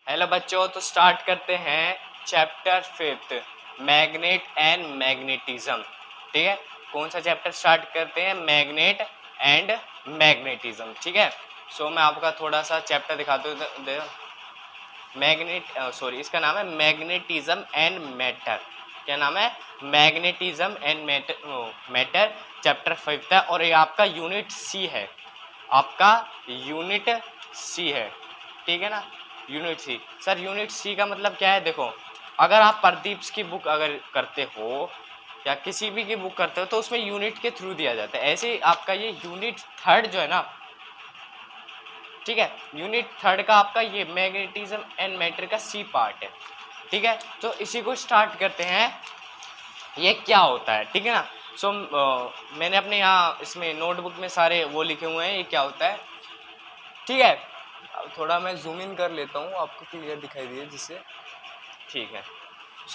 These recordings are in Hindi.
हेलो बच्चों, तो स्टार्ट करते हैं chapter fifth, magnet and magnetism. ठीक है, कौन सा चैप्टर स्टार्ट करते हैं? Magnet and magnetism. ठीक है, सो मैं आपका थोड़ा सा चैप्टर दिखाता हूँ। इसका नाम है मैग्नेटिज्म एंड मैटर। क्या नाम है? Magnetism and matter. Chapter fifth है और ये आपका यूनिट सी है। आपका यूनिट सी है, ठीक है ना? Unit C. Sir unit C का मतलब क्या है? देखो, अगर आप प्रदीप की बुक अगर करते हो या किसी भी की बुक करते हो तो उसमें यूनिट के थ्रू दिया जाता है। ऐसे ही आपका ये यूनिट थर्ड जो है ना, ठीक है, यूनिट थर्ड का आपका ये मैग्नेटिज्म एंड मैटर का सी पार्ट है। ठीक है, तो इसी को स्टार्ट करते हैं। ये क्या होता है, ठीक है ना? मैंने अपने यहाँ इसमें नोटबुक में सारे वो लिखे हुए हैं, ये क्या होता है। ठीक है, अब थोड़ा मैं जूम इन कर लेता हूँ, आपको क्लियर दिखाई दिए जिससे। ठीक है,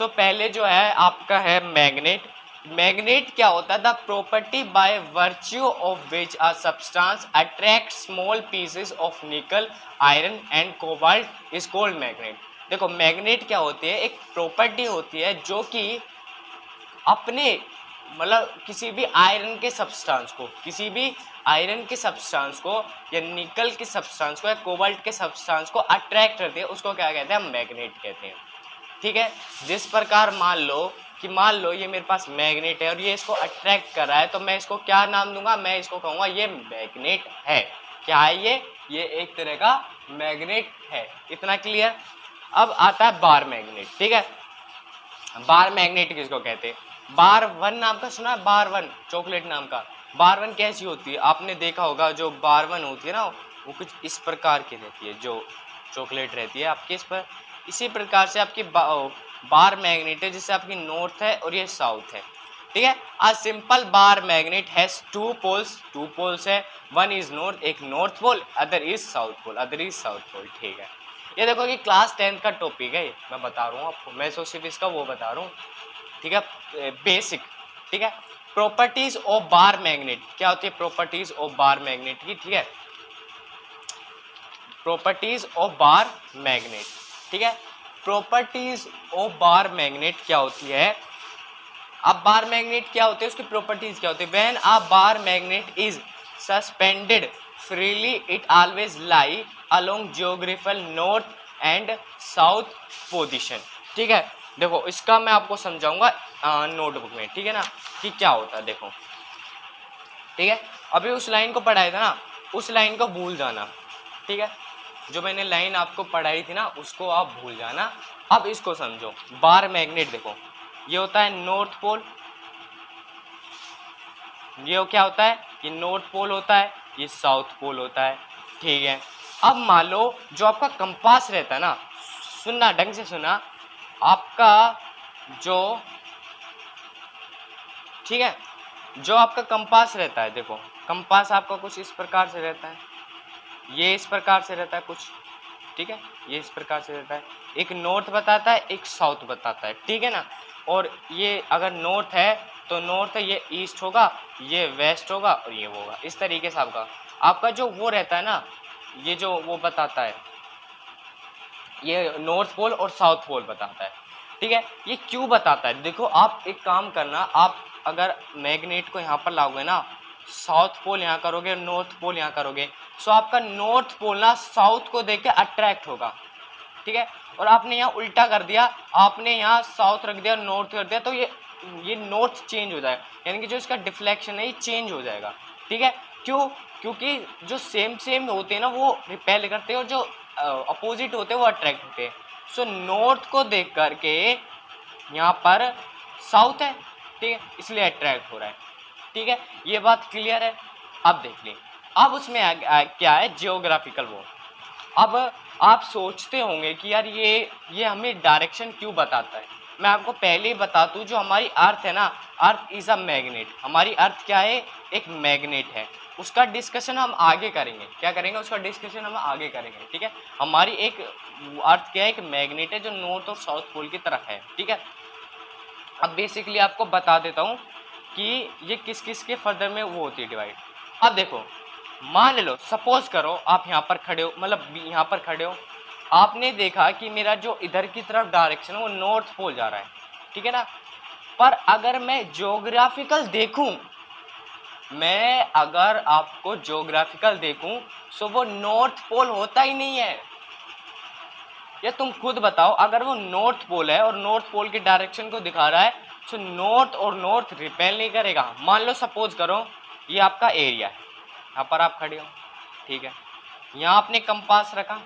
पहले जो है आपका है मैग्नेट। मैग्नेट क्या होता है? The property by virtue of which a substance attract small pieces of निकल, iron and cobalt is called magnet. देखो, मैग्नेट क्या होती है? एक प्रॉपर्टी होती है जो कि अपने मतलब किसी भी आयरन के सब्सटेंस को, किसी भी आयरन के सब्सटेंस को या निकल के सब्सटेंस को या कोबाल्ट के सब्सटेंस को अट्रैक्ट करते हैं, उसको क्या कहते हैं? हम मैग्नेट कहते हैं। ठीक है, जिस प्रकार मान लो ये मेरे पास मैग्नेट है और ये इसको अट्रैक्ट कर रहा है, तो मैं इसको क्या नाम दूंगा? मैं इसको कहूंगा ये मैग्नेट है। क्या है ये एक तरह का मैग्नेट है। इतना क्लियर? अब आता है बार मैग्नेट। ठीक है, बार मैग्नेट किसको कहते हैं? बार वन नाम का सुना है? बार वन चॉकलेट नाम का। बार वन कैसी होती है? आपने देखा होगा, जो बार वन होती है ना, वो कुछ इस प्रकार की रहती है। जो चॉकलेट रहती है आपके इस पर, इसी प्रकार से आपकी बार मैग्नेट है, जिससे आपकी नॉर्थ है और ये साउथ है। ठीक है, a simple bar magnet has two poles है। वन इज नॉर्थ, एक north pole, other is south pole. ठीक है, ये देखो कि क्लास 10th का टॉपिक है, मैं बता रहा हूँ आपको। मैं सिर्फ इसका वो बता रहा हूँ, ठीक है, बेसिक। ठीक है, प्रॉपर्टीज ऑफ बार मैग्नेट क्या होती है? प्रॉपर्टीज ऑफ बार मैग्नेट की, ठीक है, प्रॉपर्टीज ऑफ बार मैग्नेट। ठीक है, प्रॉपर्टीज ऑफ बार मैग्नेट क्या होती है? अब बार मैग्नेट क्या होते हैं, उसकी प्रॉपर्टीज क्या होती है? When a bar magnet is suspended freely it always lie along geographical north and south position. ठीक है, देखो इसका मैं आपको समझाऊंगा नोटबुक में, ठीक है ना, कि क्या होता है। देखो, ठीक है, अभी उस लाइन को पढ़ाया था ना, उस लाइन को भूल जाना। ठीक है, जो मैंने लाइन आपको पढ़ाई थी ना, उसको आप भूल जाना। अब इसको समझो। बार मैग्नेट देखो, ये होता है नॉर्थ पोल, ये क्या होता है? ये नॉर्थ पोल होता है, ये साउथ पोल होता है। ठीक है, अब मान लो जो आपका कंपास रहता है ना, सुनना ढंग से सुना, आपका जो, ठीक है, जो आपका कंपास रहता है, देखो कंपास आपका कुछ इस प्रकार से रहता है, ये इस प्रकार से रहता है कुछ, ठीक है, ये इस प्रकार से रहता है। एक नॉर्थ बताता है, एक साउथ बताता है, ठीक है ना। और ये अगर नॉर्थ है तो नॉर्थ है, ये ईस्ट होगा, ये वेस्ट होगा और ये होगा। इस तरीके से आपका जो वो रहता है ना, ये जो वो बताता है, ये नॉर्थ पोल और साउथ पोल बताता है। ठीक है, ये क्यों बताता है? देखो, आप एक काम करना, आप अगर मैग्नेट को यहाँ पर लाओगे ना, साउथ पोल यहाँ करोगे, नॉर्थ पोल यहाँ करोगे, सो आपका नॉर्थ पोल ना साउथ को देख के अट्रैक्ट होगा। ठीक है, और आपने यहाँ उल्टा कर दिया, आपने यहाँ साउथ रख दिया, नॉर्थ कर दिया, तो ये नॉर्थ चेंज हो जाएगा, यानी कि जो इसका डिफ्लेक्शन है ये चेंज हो जाएगा। ठीक है, क्यों? क्योंकि जो सेम होते हैं ना, वो रिपेल करते हैं, और जो अपोजिट होते हैं वो अट्रैक्ट होते हैं। सो नॉर्थ को देख करके यहाँ पर साउथ है, ठीक है, इसलिए अट्रैक्ट हो रहा है। ठीक है, ये बात क्लियर है? अब देख लें, अब उसमें क्या है? जियोग्राफिकल वो। अब आप सोचते होंगे कि यार ये हमें डायरेक्शन क्यों बताता है। मैं आपको पहले ही बता दूं, जो हमारी अर्थ है ना, अर्थ इज अ मैग्नेट। हमारी अर्थ क्या है? एक मैग्नेट है। उसका डिस्कशन हम आगे करेंगे। क्या करेंगे? उसका डिस्कशन हम आगे करेंगे। ठीक है, हमारी एक अर्थ क्या है? एक मैग्नेट है जो नॉर्थ और साउथ पोल की तरफ है। ठीक है, अब बेसिकली आपको बता देता हूँ कि ये किस किस के फर्दर में वो होती है डिवाइड। अब देखो, मान लो सपोज करो आप यहाँ पर खड़े हो, मतलब यहाँ पर खड़े हो, आपने देखा कि मेरा जो इधर की तरफ डायरेक्शन है वो नॉर्थ पोल जा रहा है, ठीक है ना। पर अगर मैं ज्योग्राफिकल देखूं, मैं अगर आपको ज्योग्राफिकल देखूं तो वो नॉर्थ पोल होता ही नहीं है। ये तुम खुद बताओ, अगर वो नॉर्थ पोल है और नॉर्थ पोल की डायरेक्शन को दिखा रहा है तो नॉर्थ और नॉर्थ रिपेल नहीं करेगा। मान लो सपोज करो ये आपका एरिया है, यहाँ पर आप खड़े हो, ठीक है, यहाँ आपने कंपास रखा,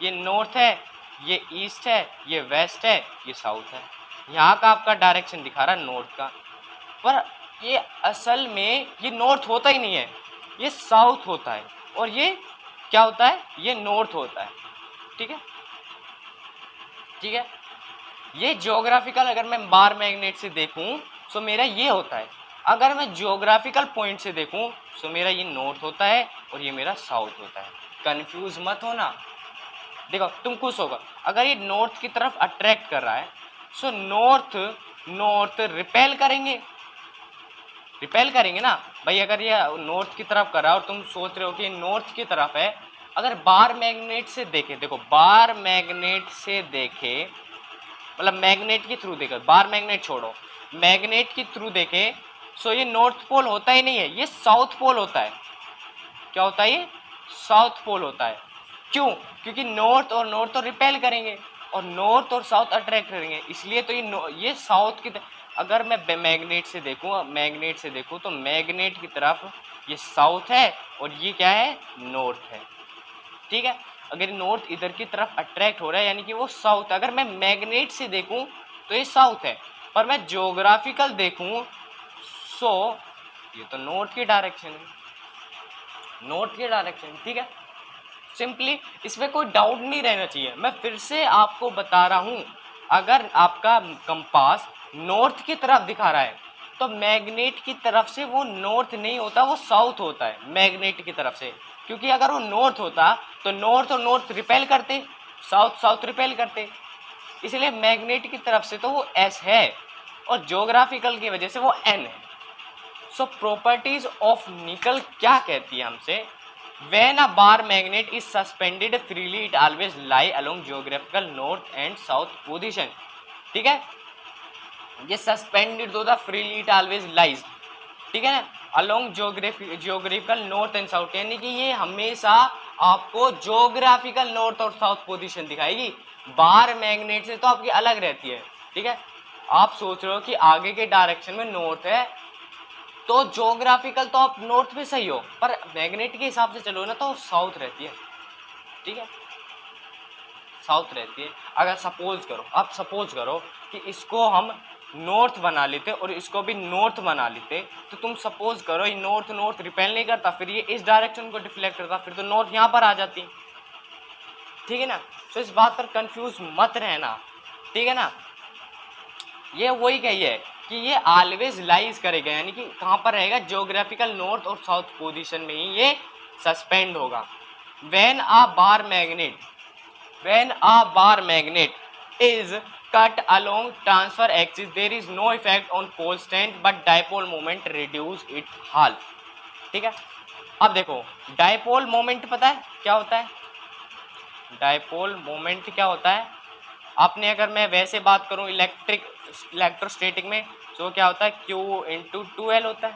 ये नॉर्थ है, ये ईस्ट है, ये वेस्ट है, ये साउथ है, यहाँ का आपका डायरेक्शन दिखा रहा है नॉर्थ का, पर ये असल में ये नॉर्थ होता ही नहीं है, ये साउथ होता है, और ये क्या होता है, ये नॉर्थ होता है, ठीक है, ठीक है। ये ज्योग्राफिकल अगर मैं बार मैग्नेट से देखूं तो मेरा ये होता है, अगर मैं ज्योग्राफिकल पॉइंट से देखूं तो मेरा ये नॉर्थ होता है और ये मेरा साउथ होता है। कंफ्यूज मत होना। देखो तुम खुश होगा, अगर ये नॉर्थ की तरफ अट्रैक्ट कर रहा है सो नॉर्थ नॉर्थ रिपेल करेंगे, रिपेल करेंगे ना भाई। अगर ये नॉर्थ की तरफ कर रहा है और तुम सोच रहे हो कि नॉर्थ की तरफ है, अगर बार मैग्नेट से देखे, देखो बार मैग्नेट से देखे मतलब मैग्नेट के थ्रू देखे, बार मैग्नेट छोड़ो, मैग्नेट के थ्रू देखे सो ये नॉर्थ पोल होता ही नहीं है, ये साउथ पोल होता है। क्या होता है, ये साउथ पोल होता है। क्यों? क्योंकि नॉर्थ और नॉर्थ तो रिपेल करेंगे और नॉर्थ और साउथ अट्रैक्ट करेंगे, इसलिए तो ये साउथ की अगर मैं मैग्नेट से देखूँ, मैग्नेट से देखूँ तो मैग्नेट की तरफ ये साउथ है और ये क्या है, नॉर्थ है, ठीक है। अगर नॉर्थ इधर की तरफ अट्रैक्ट हो रहा है यानी कि वो साउथ। अगर मैं मैग्नेट से देखूं तो ये साउथ है, पर मैं ज्योग्राफिकल देखूं सो ये तो नॉर्थ की डायरेक्शन है, नॉर्थ की डायरेक्शन, ठीक है। सिंपली इसमें कोई डाउट नहीं रहना चाहिए। मैं फिर से आपको बता रहा हूं, अगर आपका कंपास नॉर्थ की तरफ दिखा रहा है तो मैग्नेट की तरफ से वो नॉर्थ नहीं होता, वो साउथ होता है मैग्नेट की तरफ से। क्योंकि अगर वो नॉर्थ होता तो नॉर्थ और नॉर्थ रिपेल करते, साउथ साउथ रिपेल करते, इसलिए मैग्नेट की तरफ से तो वो एस है और ज्योग्राफिकल की वजह से वो एन है। सो प्रॉपर्टीज ऑफ निकल क्या कहती है हमसे, when a bar magnet is suspended freely it always lie along geographical north and south position, ठीक है। ये सस्पेंडेड होता फ्रीली इट ऑलवेज लाइज, ठीक है ना, along geographical north and south, यानी कि ये हमेशा आपको ज्योग्राफिकल नॉर्थ और साउथ पोजीशन दिखाएगी। बार मैग्नेट से तो आपकी अलग रहती है, ठीक है। आप सोच रहे हो कि आगे के डायरेक्शन में नॉर्थ है तो ज्योग्राफिकल तो आप नॉर्थ में सही हो, पर मैग्नेट के हिसाब से चलो ना तो साउथ रहती है, ठीक है, साउथ रहती है। अगर सपोज करो, आप सपोज करो कि इसको हम नॉर्थ बना लेते और इसको भी नॉर्थ बना लेते, तो तुम सपोज करो ये नॉर्थ नॉर्थ रिपेल नहीं करता, फिर ये इस डायरेक्शन को डिफ्लेक्ट करता, फिर तो नॉर्थ यहाँ पर आ जाती, ठीक है ना। तो इस बात पर कंफ्यूज मत रहना, ठीक है ना। ये वही कही है कि ये ऑलवेज लाइज करेगा, यानी कि कहाँ पर रहेगा, ज्योग्राफिकल नॉर्थ और साउथ पोजीशन में ही ये सस्पेंड होगा। When a bar magnet, when a bar magnet is cut along transfer axis there is no effect on pole strength but dipole moment reduce it half, ठीक है। अब देखो डाइपोल मोमेंट पता है क्या होता है, डाइपोल मोमेंट क्या होता है, आपने अगर मैं वैसे बात करूं इलेक्ट्रोस्टैटिक में तो क्या होता है, Q इंटू 2L होता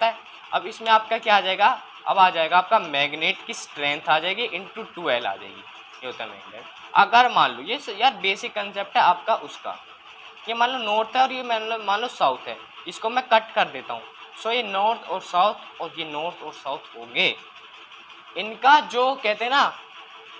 है। अब इसमें आपका क्या आ जाएगा, अब आ जाएगा आपका मैग्नेट की स्ट्रेंथ आ जाएगी इंटू 2L आ जाएगी, ये होता है मैग्नेट। अगर मान लो ये यार बेसिक कंसेप्ट है आपका उसका, ये मान लो नॉर्थ है और ये मान लो साउथ है, इसको मैं कट कर देता हूँ, सो ये नॉर्थ और साउथ और ये नॉर्थ और साउथ हो गए। इनका जो कहते हैं ना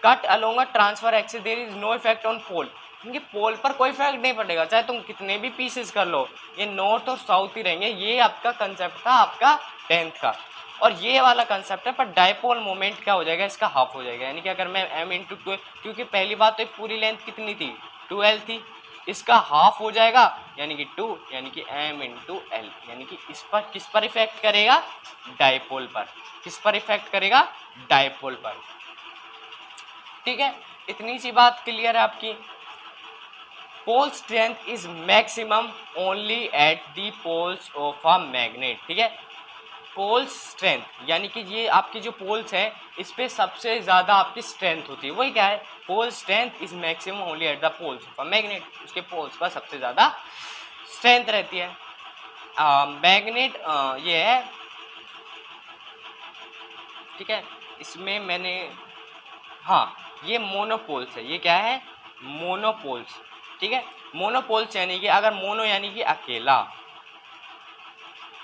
cut along transfer axis there is no effect on pole, इनके पोल पर कोई इफेक्ट नहीं पड़ेगा, चाहे तुम कितने भी पीसेस कर लो, ये नॉर्थ और साउथ ही रहेंगे। ये आपका कंसेप्ट था आपका 10th का, और ये वाला कंसेप्ट है। पर डाइपोल मोमेंट क्या हो जाएगा, इसका हाफ हो जाएगा, यानी कि अगर मैं m इंटू 2, क्योंकि पहली बात तो पूरी लेंथ कितनी थी 2L थी, इसका हाफ हो जाएगा यानी कि 2, यानी कि m इंटू एल, यानी कि इस पर किस पर इफेक्ट करेगा, डाइपोल पर। किस पर इफेक्ट करेगा, डाइपोल पर, ठीक है। इतनी सी बात क्लियर है आपकी। Pole strength is maximum only at the poles of a magnet, ठीक है। पोल्स स्ट्रेंथ, यानी कि ये आपकी जो पोल्स है इस पे सबसे ज़्यादा आपकी स्ट्रेंथ होती है। वही क्या है, pole strength is maximum only at the poles of a magnet, उसके पोल्स पर सबसे ज़्यादा स्ट्रेंथ रहती है। मैग्नेट ये है, ठीक है। इसमें मैंने, हाँ ये मोनोपोल्स है, ये क्या है, मोनोपोल्स, ठीक है। मोनोपोल्स यानी कि अगर मोनो यानी कि अकेला,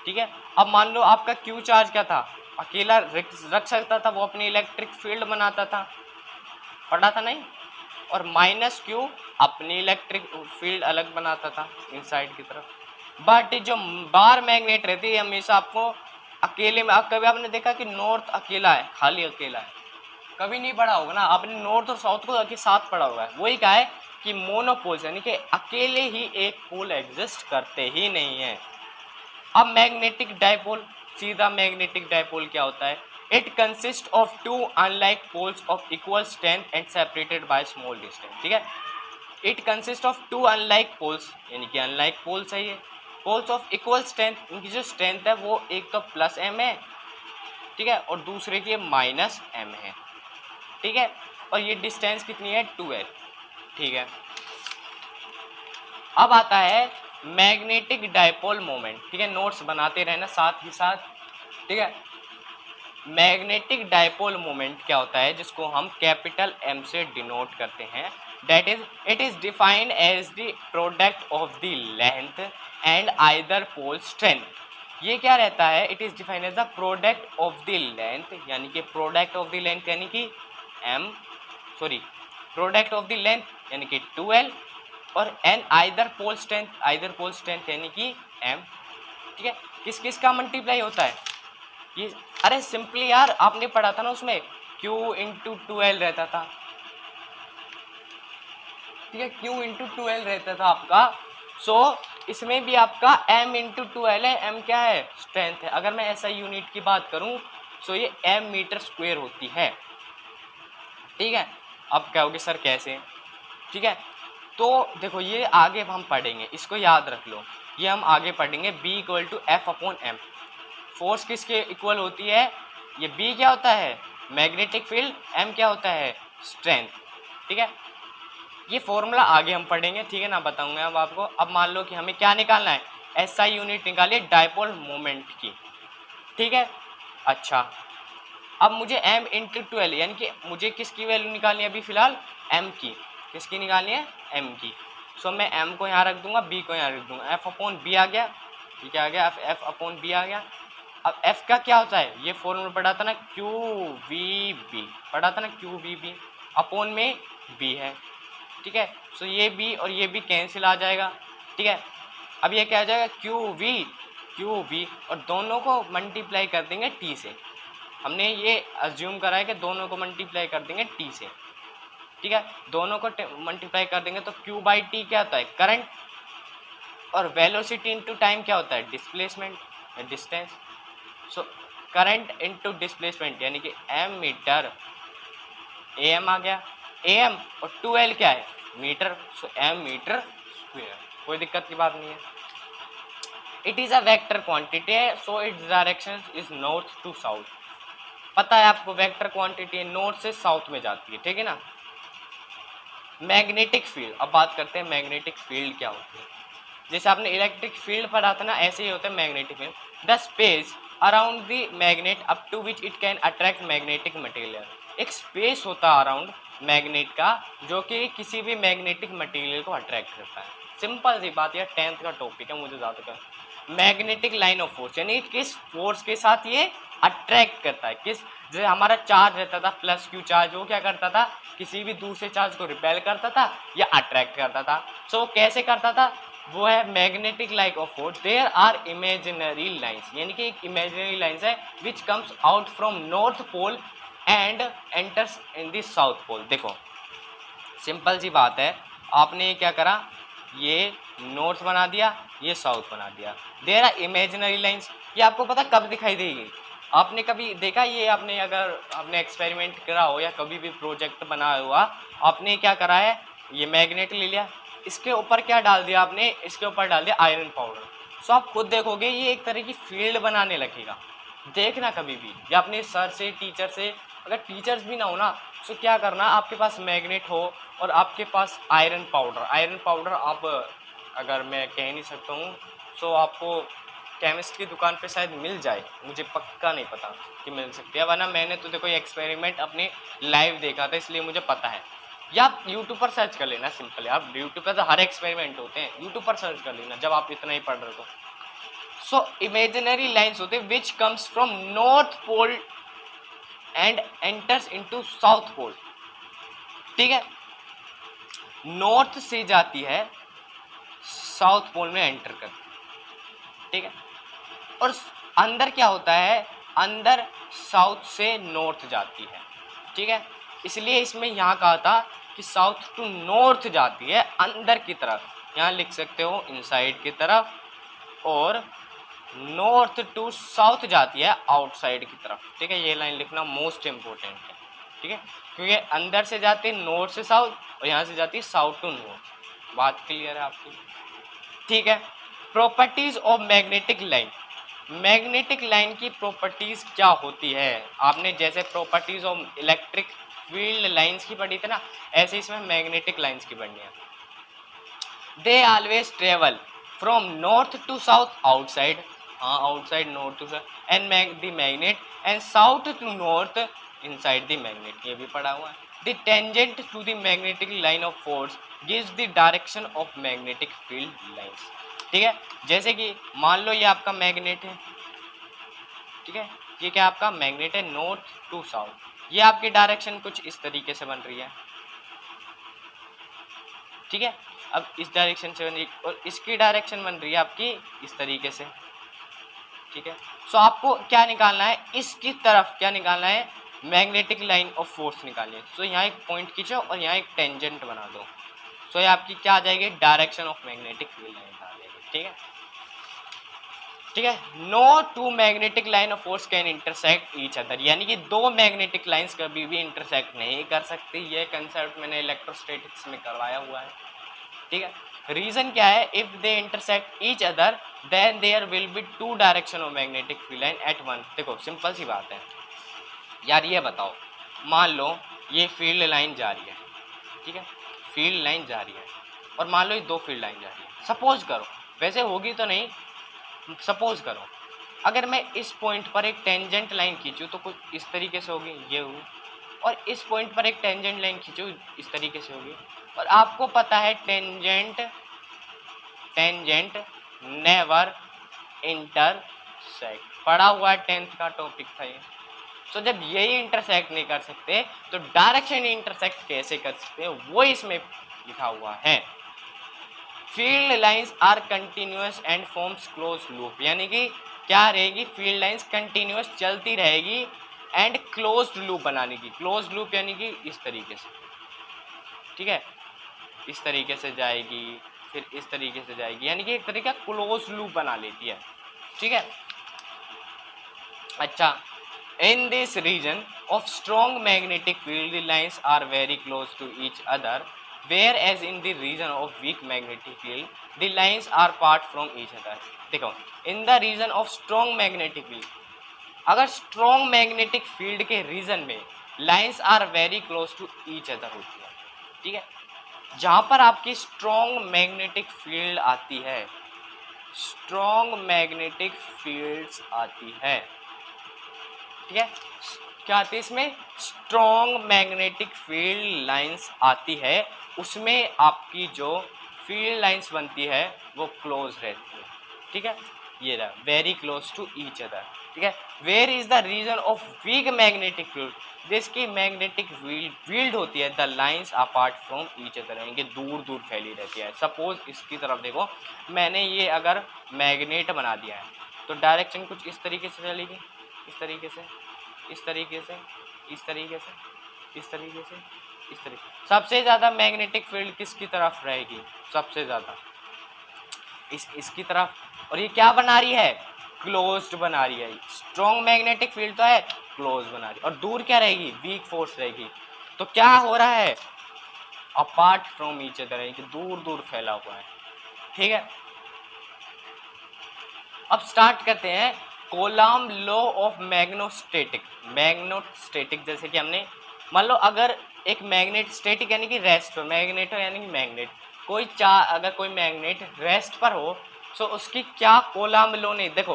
ठीक है। अब मान लो आपका क्यू चार्ज क्या था, अकेला रख सकता था, वो अपनी इलेक्ट्रिक फील्ड बनाता था, पढ़ा था नहीं, और माइनस क्यू अपनी इलेक्ट्रिक फील्ड अलग बनाता था इनसाइड की तरफ। बट जो बार मैग्नेट रहती है हमेशा आपको अकेले में, अब कभी आपने देखा कि नॉर्थ अकेला है, खाली अकेला है, कभी नहीं पढ़ा होगा ना आपने, नॉर्थ और साउथ को एक साथ पढ़ा होगा। वही क्या है कि मोनोपोल्स यानी कि अकेले ही एक पोल एग्जिस्ट करते ही नहीं है। अब मैग्नेटिक डायपोल, सीधा मैग्नेटिक डायपोल क्या होता है, it consist of two unlike poles of equal strength and separated by small distance, ठीक है। It consist of two unlike poles, यानी कि अनलाइक पोल्स है ये, पोल्स ऑफ इक्वल स्ट्रेंथ, इनकी जो स्ट्रेंथ है वो एक तो प्लस एम है, ठीक है, और दूसरे की माइनस एम है, ठीक है, और ये डिस्टेंस कितनी है 2l, ठीक है। अब आता है मैग्नेटिक डायपोल मोमेंट, ठीक है, नोट्स बनाते रहना साथ ही साथ, ठीक है। मैग्नेटिक डायपोल मोमेंट क्या होता है, जिसको हम कैपिटल M से डिनोट करते हैं, that is it is defined as the product of the length and either pole strength. ये क्या रहता है, it is defined as the product of the length, यानी कि प्रोडक्ट ऑफ द लेंथ यानी कि प्रोडक्ट ऑफ द लेंथ यानी कि 2l, और एन आइदर पोल स्ट्रेंथ यानी कि m, ठीक है। किस किस का मल्टीप्लाई होता है ये, अरे सिंपली यार आपने पढ़ा था ना उसमें q इंटू 2l रहता था, ठीक है, q इंटू 2l रहता था आपका। सो इसमें भी आपका m इंटू 2l है, m क्या है, स्ट्रेंथ है। अगर मैं ऐसा यूनिट की बात करूं सो ये m मीटर स्क्वायर होती है, ठीक है। अब कहोगे सर कैसे, ठीक है, तो देखो ये आगे हम पढ़ेंगे, इसको याद रख लो, ये हम आगे पढ़ेंगे। B equal to F upon M, force किसके इक्वल होती है, ये B क्या होता है, मैग्नेटिक फील्ड, M क्या होता है, स्ट्रेंथ, ठीक है। ये फॉर्मूला आगे हम पढ़ेंगे, ठीक है ना, बताऊंगा अब आपको। अब मान लो कि हमें क्या निकालना है, SI यूनिट निकालिए डायपोल मोमेंट की, ठीक है। अच्छा अब मुझे m इंटू 12 यानी कि मुझे किसकी वैल्यू निकालनी है अभी फिलहाल, m की, किसकी निकालनी है, m की। सो मैं m को यहाँ रख दूंगा, b को यहाँ रख दूंगा, f अपॉन b आ गया, ठीक है, आ गया f अपॉन b आ गया। अब f का क्या होता है, ये फॉर्मूला पढ़ा था ना, QVB पढ़ा था ना, QVB अपॉन में b है, ठीक है। सो ये b और ये b कैंसिल आ जाएगा, ठीक है। अब ये क्या आ जाएगा, QV और दोनों को मल्टीप्लाई कर देंगे t से, हमने ये अज्यूम करा है कि दोनों को मल्टीप्लाई कर देंगे t से, ठीक है। दोनों को मल्टीप्लाई कर देंगे तो q बाई टी क्या होता है, करंट, और वेलोसिटी इनटू टाइम क्या होता है, displacement, distance. So current into displacement यानी कि m मीटर, am आ गया, am और 2l क्या है, metre, so m metre square, कोई दिक्कत की बात नहीं है। It is a vector quantity है, so its direction is north to south, पता है आपको वेक्टर क्वांटिटी नॉर्थ से साउथ में जाती है, ठीक है ना। मैग्नेटिक फील्ड, अब बात करते हैं मैग्नेटिक फील्ड क्या होती है। जैसे आपने इलेक्ट्रिक फील्ड पढ़ा था ना, ऐसे ही होता है magnetic field, the space around the magnet up to which it can attract magnetic material. एक स्पेस होता है अराउंड मैग्नेट का जो कि किसी भी मैग्नेटिक मटेरियल को अट्रैक्ट करता है। सिंपल सी बात, यह 10th का टॉपिक है, मुझे ज़्यादातर मैग्नेटिक लाइन ऑफ फोर्स यानी किस फोर्स के साथ ये अट्रैक्ट करता है, किस, जैसे हमारा चार्ज रहता था प्लस क्यू चार्ज, वो क्या करता था, किसी भी दूसरे चार्ज को रिपेल करता था या अट्रैक्ट करता था। सो कैसे करता था, वो है magnetic line of force. There are imaginary lines, यानी कि एक इमेजिनरी लाइंस है which comes out from north pole and enters in the south pole. देखो सिंपल सी बात है, आपने क्या करा, ये नॉर्थ बना दिया, ये साउथ बना दिया। देयर आर इमेजिनरी लाइंस, ये आपको पता कब दिखाई देगी, आपने कभी देखा ये, आपने अगर आपने एक्सपेरिमेंट करा हो या कभी भी प्रोजेक्ट बनाया हुआ, आपने क्या करा है, ये मैग्नेट ले लिया, इसके ऊपर क्या डाल दिया आपने, इसके ऊपर डाल दिया आयरन पाउडर। सो आप खुद देखोगे ये एक तरह की फील्ड बनाने लगेगा, देखना कभी भी, या अपने सर से, टीचर से, अगर टीचर्स भी ना हो ना तो क्या करना, आपके पास मैग्नेट हो और आपके पास आयरन पाउडर आप, अगर मैं कह नहीं सकता हूँ तो आपको केमिस्ट की दुकान पे शायद मिल जाए, मुझे पक्का नहीं पता कि मिल सकती है, वरना मैंने तो देखो ये एक्सपेरिमेंट अपने लाइव देखा था इसलिए मुझे पता है। या आप यूट्यूब पर सर्च कर लेना, सिंपल है, आप यूट्यूब पर तो हर एक्सपेरिमेंट होते हैं, यूट्यूब पर सर्च कर लेना जब आप इतना ही पढ़ रहे हो तो। सो इमेजिनरी लाइन्स होते हैं which comes from north pole and enters into south pole, ठीक है, नॉर्थ से जाती है साउथ पोल में एंटर करती है, ठीक है, और अंदर क्या होता है, अंदर साउथ से नॉर्थ जाती है, ठीक है, इसलिए इसमें यहाँ कहा था कि साउथ टू नॉर्थ जाती है अंदर की तरफ, यहाँ लिख सकते हो इनसाइड की तरफ, और नॉर्थ टू साउथ जाती है आउटसाइड की तरफ, ठीक है, ये लाइन लिखना मोस्ट इंपॉर्टेंट है, ठीक है, क्योंकि अंदर से जाती है नॉर्थ से साउथ और यहाँ से जाती है साउथ टू नॉर्थ, बात क्लियर है आपकी, ठीक है। Properties of magnetic line, magnetic line की प्रॉपर्टीज क्या होती है, आपने जैसे properties of electric field lines की पढ़ी थी ना, ऐसे इसमें मैग्नेटिक लाइंस की पढ़नी है। They always travel from north to south outside, हाँ outside north to south, and the magnet and south to north inside the magnet, ये भी पढ़ा हुआ है। The tangent to the magnetic line of force gives the direction of magnetic field lines, ठीक है, जैसे कि मान लो ये आपका मैग्नेट है, ठीक है, ये क्या आपका मैग्नेट है नॉर्थ टू साउथ, ये आपकी डायरेक्शन कुछ इस तरीके से बन रही है, ठीक है, अब इस डायरेक्शन से बन रही है और इसकी डायरेक्शन बन रही है आपकी इस तरीके से, ठीक है, सो आपको क्या निकालना है, इसकी तरफ क्या निकालना है, मैग्नेटिक लाइन ऑफ फोर्स निकालिए, सो यहाँ एक पॉइंट खींचो और यहाँ एक टेंजेंट बना दो, सो ये आपकी क्या आ जाएगी, direction of magnetic field line आ जाएगी, ठीक है, ठीक है। No two magnetic line of force can intersect each other, यानी कि दो मैग्नेटिक लाइंस कभी भी इंटरसेक्ट नहीं कर सकती, ये कंसेप्ट मैंने इलेक्ट्रोस्टैटिक्स में करवाया हुआ है, ठीक है। रीजन क्या है, if they intersect each other then there will be two direction of magnetic field line at one, देखो सिंपल सी बात है यार, ये बताओ, मान लो ये फील्ड लाइन जा रही है, ठीक है, फील्ड लाइन जा रही है, और मान लो ये दो फील्ड लाइन जा रही है, सपोज करो, वैसे होगी तो नहीं, सपोज करो अगर मैं इस पॉइंट पर एक टेंजेंट लाइन खींचूँ तो कुछ इस तरीके से होगी, ये हुई, और इस पॉइंट पर एक टेंजेंट लाइन खींचूँ इस तरीके से होगी, और आपको पता है टेंजेंट नेवर इंटरसेक्ट, पढ़ा हुआ है 10th का टॉपिक था ये, तो जब यही इंटरसेक्ट नहीं कर सकते तो डायरेक्शन इंटरसेक्ट कैसे कर सकते हैं, वो इसमें लिखा हुआ है। Field lines are continuous and forms close loop, यानी कि क्या रहेगी, फील्ड लाइंस कंटिन्यूअस चलती रहेगी एंड क्लोज्ड लूप बनाने की, क्लोज्ड लूप यानी कि इस तरीके से, ठीक है, इस तरीके से जाएगी फिर इस तरीके से जाएगी, यानी कि एक तरीके का क्लोज लूप बना लेती है, ठीक है। अच्छा, in this region of strong magnetic field the lines are very close to each other, whereas in the region of weak magnetic field the lines are apart from each other। देखो, in the region of strong magnetic field, अगर strong magnetic field के region में lines are very close to each other होती है, ठीक है, जहाँ पर आपकी strong magnetic field आती है, strong magnetic fields आती है, ठीक है, क्या आती है इसमें, स्ट्रॉन्ग मैग्नेटिक फील्ड लाइंस आती है, उसमें आपकी जो फील्ड लाइंस बनती है वो क्लोज रहती है, ठीक है, ये रहा very close to each other, ठीक है। Where is the region of weak magnetic field, जिसकी मैग्नेटिक फील्ड होती है, the lines apart from each other, यानी कि दूर दूर फैली रहती है। सपोज इसकी तरफ देखो, मैंने ये अगर मैग्नेट बना दिया है तो डायरेक्शन कुछ इस तरीके से चलेगी, इस तरीके से, इस तरीके से, इस तरीके से, इस तरीके से, इस तरीके। सबसे ज़्यादा मैग्नेटिक फील्ड किसकी तरफ रहेगी, सबसे ज़्यादा इसकी तरफ, और ये क्या बना रही है, क्लोज्ड बना रही है, स्ट्रॉन्ग मैग्नेटिक फील्ड तो है, क्लोज बना रही है, और दूर क्या रहेगी, वीक फोर्स रहेगी, तो क्या हो रहा है, अपार्ट फ्रॉम ईच अदर, यानी कि दूर दूर फैला हुआ है, ठीक है। अब स्टार्ट करते हैं कोलॉम लॉ ऑफ मैग्नेटोस्टैटिक जैसे कि हमने मान लो अगर एक मैग्नेट स्टैटिक यानी कि रेस्ट पर, मैग्नेट यानी कि मैग्नेट अगर कोई मैग्नेट रेस्ट पर हो तो उसकी क्या कोलॉम लॉ ने, देखो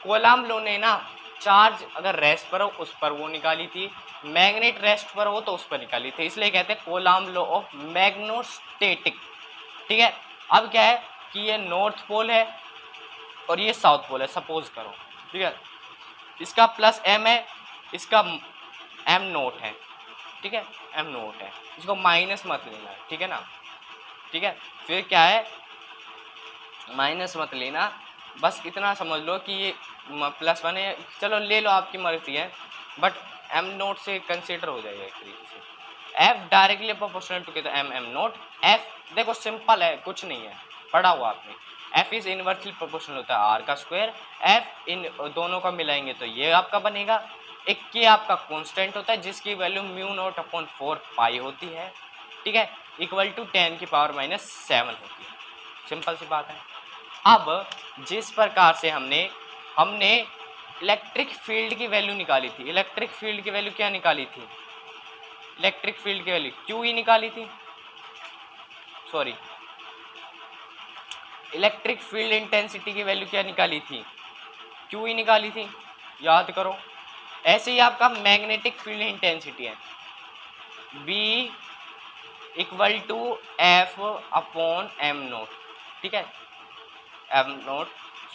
कोलॉम लॉ ने ना चार्ज अगर रेस्ट पर हो उस पर वो निकाली थी, मैग्नेट रेस्ट पर हो तो उस पर निकाली थी, इसलिए कहते हैं कोलॉम लॉ ऑफ मैग्नेटोस्टैटिक। ठीक है, अब क्या है कि ये नॉर्थ पोल है और ये साउथ पोल है सपोज करो, ठीक है, इसका प्लस एम है, इसका एम नोट है, ठीक है, एम नोट है, इसको माइनस मत लेना, ठीक है ना, ठीक है, फिर क्या है माइनस मत लेना, बस इतना समझ लो कि ये प्लस वन है, चलो ले लो आपकी मर्जी है, बट एम नोट से कंसीडर हो जाएगा एक तरीके से। एफ डायरेक्टली प्रोपोर्शनल टू तो एम नोट, एफ देखो सिंपल है कुछ नहीं है, पढ़ा हुआ आपने, एफ इज इनवर्सली प्रोपोर्शनल होता है आर का स्क्वायर, एफ इन दोनों का मिलाएंगे तो ये आपका बनेगा, एक के आपका कांस्टेंट होता है जिसकी वैल्यू म्यू नॉट अपॉन 4 पाई होती है, ठीक है, इक्वल टू 10 की पावर -7 होती है, सिंपल सी बात है। अब जिस प्रकार से हमने इलेक्ट्रिक फील्ड की वैल्यू निकाली थी, इलेक्ट्रिक फील्ड की वैल्यू क्या निकाली थी, इलेक्ट्रिक फील्ड की वैल्यू क्यू ही निकाली थी, सॉरी इलेक्ट्रिक फील्ड इंटेंसिटी की वैल्यू क्या निकाली थी, क्यू ही निकाली थी, याद करो। ऐसे ही आपका मैग्नेटिक फील्ड इंटेंसिटी है B equal to F upon M naught, ठीक है, एम नोट,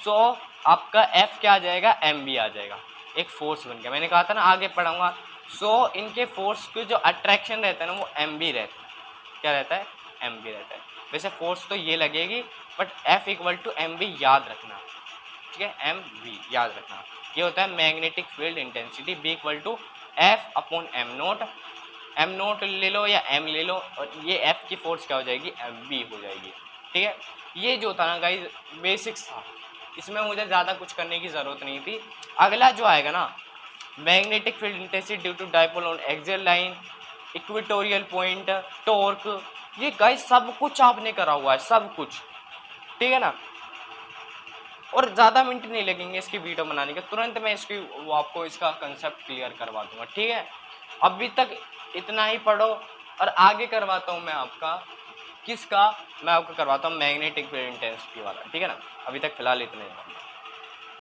सो आपका एफ क्या आ जाएगा, एम बी आ जाएगा, एक फोर्स बन गया, मैंने कहा था ना आगे पढ़ाऊंगा। सो इनके फोर्स के जो अट्रैक्शन रहता है ना वो एम बी रहता है, क्या रहता है, एम बी रहता है, वैसे फोर्स तो ये लगेगी but F equal to M B याद रखना, ठीक है, एम बी याद रखना, ये होता है magnetic field intensity, B equal to F upon M naught ले लो या एम ले लो और ये एफ की फोर्स क्या हो जाएगी, एम बी हो जाएगी, ठीक है। ये जो था ना गाइस बेसिक्स था, इसमें मुझे ज़्यादा कुछ करने की ज़रूरत नहीं थी। अगला जो आएगा ना magnetic field intensity due to dipole on axial line, equatorial point, torque, ये गाइस सब कुछ आपने करा हुआ है, सब कुछ, ठीक है ना, और ज़्यादा मिनट नहीं लगेंगे इसकी वीडियो बनाने के, तुरंत मैं इसकी वो आपको इसका कंसेप्ट क्लियर करवा दूंगा, ठीक है। अभी तक इतना ही पढ़ो और आगे करवाता हूँ मैं आपका किसका, मैं आपको करवाता हूँ मैग्नेटिक फील्ड इंटेंसिटी वाला, ठीक है ना, अभी तक फिलहाल इतना ही।